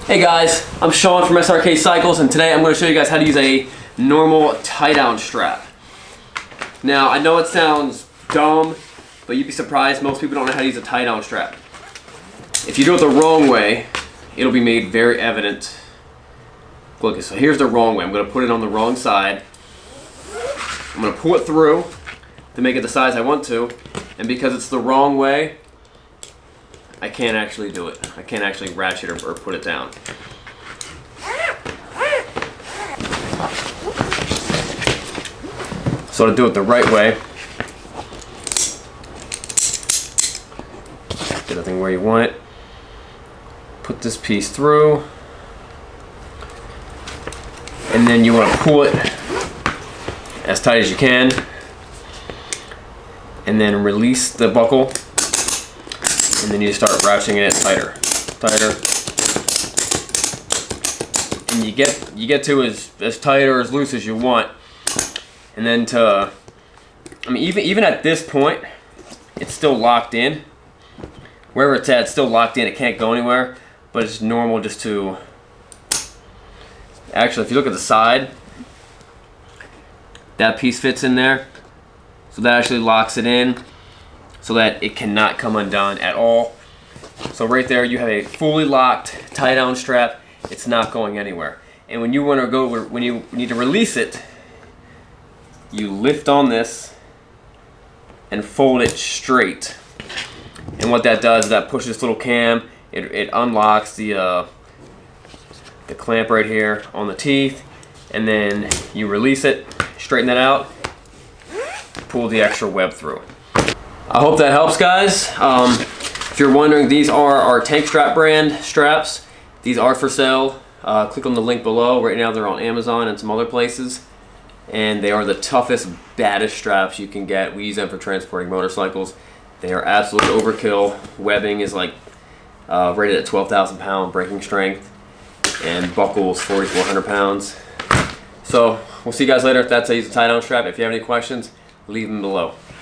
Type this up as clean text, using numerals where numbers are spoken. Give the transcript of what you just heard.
Hey guys, I'm Sean from Srkcycles, and today I'm going to show you guys how to use a normal tie-down strap. Now, I know it sounds dumb, but you'd be surprised most people don't know how to use a tie-down strap. If you do it the wrong way, it'll be made very evident. Look, so here's the wrong way. I'm going to put it on the wrong side. I'm going to pull it through to make it the size I want to, and because it's the wrong way, I can't actually do it. I can't actually ratchet or put it down. So to do it the right way, get everything where you want it. Put this piece through, and then you want to pull it as tight as you can, and then release the buckle. And then you start ratcheting it tighter, and you get to as tight or as loose as you want. And then even at this point, it's still locked in. Wherever it's at, it's still locked in. It can't go anywhere. But it's normal just to. Actually, if you look at the side, that piece fits in there, so that actually locks it in, so that it cannot come undone at all. So right there you have a fully locked tie-down strap. It's not going anywhere. And when you want to go, when you need to release it, you lift on this and fold it straight. And what that does is that pushes this little cam. It unlocks the clamp right here on the teeth, and then you release it, straighten that out, pull the extra web through. I hope that helps, guys. If you're wondering, these are our Tank Strap brand straps. These are for sale. Click on the link below. Right now they're on Amazon and some other places. And they are the toughest, baddest straps you can get. We use them for transporting motorcycles. They are absolute overkill. Webbing is like rated at 12,000 pound braking strength. And buckles 4,400 pounds. So we'll see you guys later if that's how you use a tie-down strap. If you have any questions, leave them below.